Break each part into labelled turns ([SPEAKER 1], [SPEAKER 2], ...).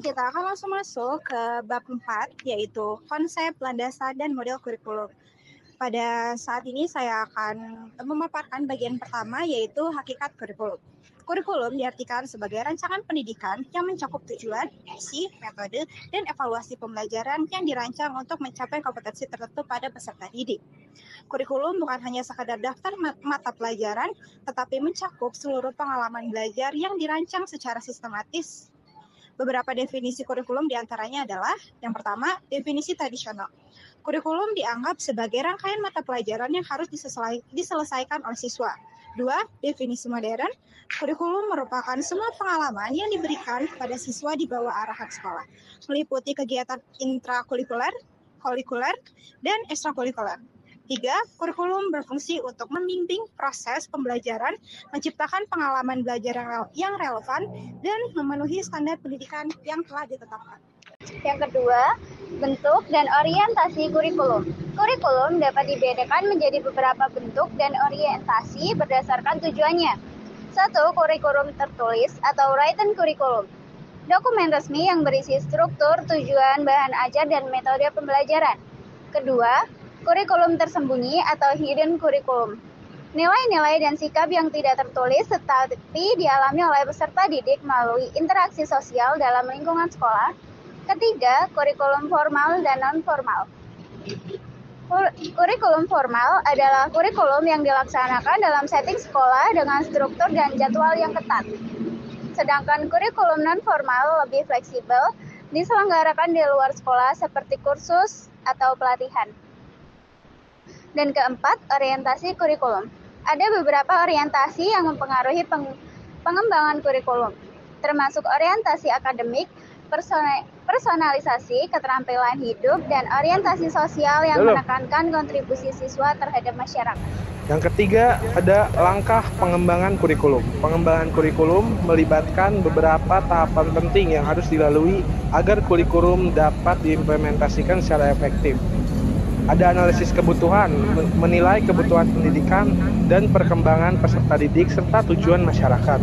[SPEAKER 1] kita akan langsung masuk ke bab 4, yaitu konsep, landasan, dan model kurikulum. Pada saat ini saya akan memaparkan bagian pertama, yaitu hakikat kurikulum. Kurikulum diartikan sebagai rancangan pendidikan yang mencakup tujuan, isi, metode, dan evaluasi pembelajaran yang dirancang untuk mencapai kompetensi tertentu pada peserta didik. Kurikulum bukan hanya sekadar daftar mata pelajaran, tetapi mencakup seluruh pengalaman belajar yang dirancang secara sistematis. Beberapa definisi kurikulum diantaranya adalah, yang pertama, definisi tradisional. Kurikulum dianggap sebagai rangkaian mata pelajaran yang harus diselesaikan oleh siswa. 2. Definisi modern. Kurikulum merupakan semua pengalaman yang diberikan kepada siswa di bawah arahan sekolah, meliputi kegiatan intrakurikuler, kurikuler, dan ekstrakurikuler. 3. Kurikulum berfungsi untuk membimbing proses pembelajaran, menciptakan pengalaman belajar yang relevan, dan memenuhi standar pendidikan yang telah ditetapkan.
[SPEAKER 2] Yang kedua, bentuk dan orientasi kurikulum. Kurikulum dapat dibedakan menjadi beberapa bentuk dan orientasi berdasarkan tujuannya. 1. Kurikulum tertulis atau written kurikulum. Dokumen resmi yang berisi struktur, tujuan, bahan ajar, dan metode pembelajaran. Kedua, kurikulum tersembunyi atau hidden kurikulum. Nilai-nilai dan sikap yang tidak tertulis tetapi dialami oleh peserta didik melalui interaksi sosial dalam lingkungan sekolah. Ketiga, kurikulum formal dan non-formal. Kurikulum formal adalah kurikulum yang dilaksanakan dalam setting sekolah dengan struktur dan jadwal yang ketat. Sedangkan kurikulum non-formal lebih fleksibel, diselenggarakan di luar sekolah seperti kursus atau pelatihan. Dan keempat, orientasi kurikulum. Ada beberapa orientasi yang mempengaruhi pengembangan kurikulum, termasuk orientasi akademik, personalisasi, keterampilan hidup, dan orientasi sosial yang menekankan kontribusi siswa terhadap masyarakat.
[SPEAKER 3] Yang ketiga, ada langkah pengembangan kurikulum. Pengembangan kurikulum melibatkan beberapa tahapan penting yang harus dilalui agar kurikulum dapat diimplementasikan secara efektif. Ada analisis kebutuhan, menilai kebutuhan pendidikan dan perkembangan peserta didik serta tujuan masyarakat.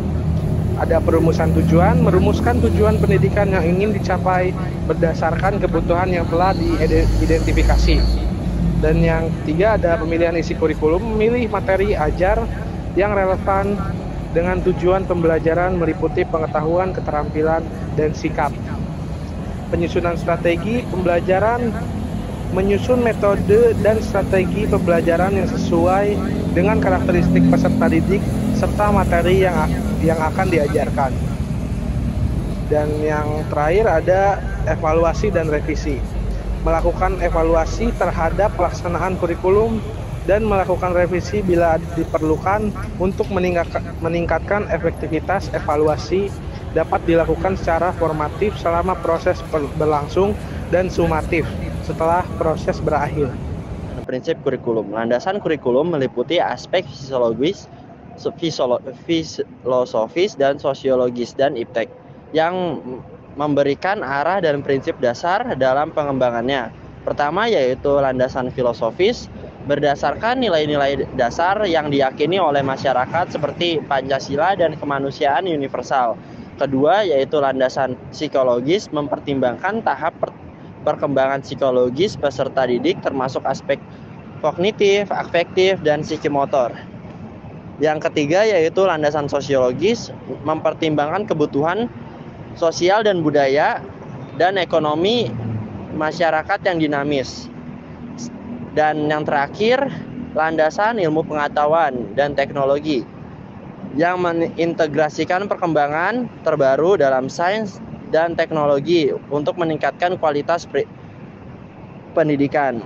[SPEAKER 3] Ada perumusan tujuan, merumuskan tujuan pendidikan yang ingin dicapai berdasarkan kebutuhan yang telah diidentifikasi. Dan yang ketiga, ada pemilihan isi kurikulum, memilih materi ajar yang relevan dengan tujuan pembelajaran meliputi pengetahuan, keterampilan, dan sikap. Penyusunan strategi pembelajaran, menyusun metode dan strategi pembelajaran yang sesuai dengan karakteristik peserta didik serta materi yang akan diajarkan. Dan yang terakhir ada evaluasi dan revisi. Melakukan evaluasi terhadap pelaksanaan kurikulum dan melakukan revisi bila diperlukan untuk meningkatkan efektivitas. Evaluasi dapat dilakukan secara formatif selama proses berlangsung dan sumatif setelah proses berakhir.
[SPEAKER 4] Prinsip kurikulum. Landasan kurikulum meliputi aspek filosofis dan sosiologis dan iptek yang memberikan arah dan prinsip dasar dalam pengembangannya. Pertama yaitu landasan filosofis, berdasarkan nilai-nilai dasar yang diyakini oleh masyarakat seperti Pancasila dan kemanusiaan universal. Kedua yaitu landasan psikologis, mempertimbangkan tahap perkembangan psikologis peserta didik termasuk aspek kognitif, afektif, dan psikomotor. Yang ketiga yaitu landasan sosiologis, mempertimbangkan kebutuhan sosial dan budaya dan ekonomi masyarakat yang dinamis. Dan yang terakhir, landasan ilmu pengetahuan dan teknologi yang mengintegrasikan perkembangan terbaru dalam sains dan teknologi untuk meningkatkan kualitas pendidikan.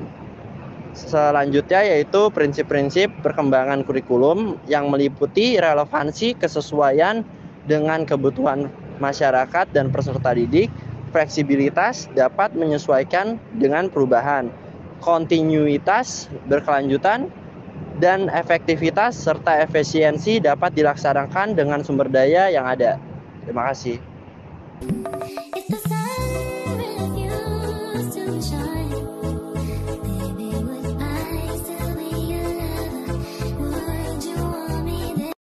[SPEAKER 4] Selanjutnya yaitu prinsip-prinsip perkembangan kurikulum yang meliputi relevansi, kesesuaian dengan kebutuhan masyarakat dan peserta didik, fleksibilitas dapat menyesuaikan dengan perubahan, kontinuitas berkelanjutan, dan efektivitas serta efisiensi dapat dilaksanakan dengan sumber daya yang ada. Terima kasih.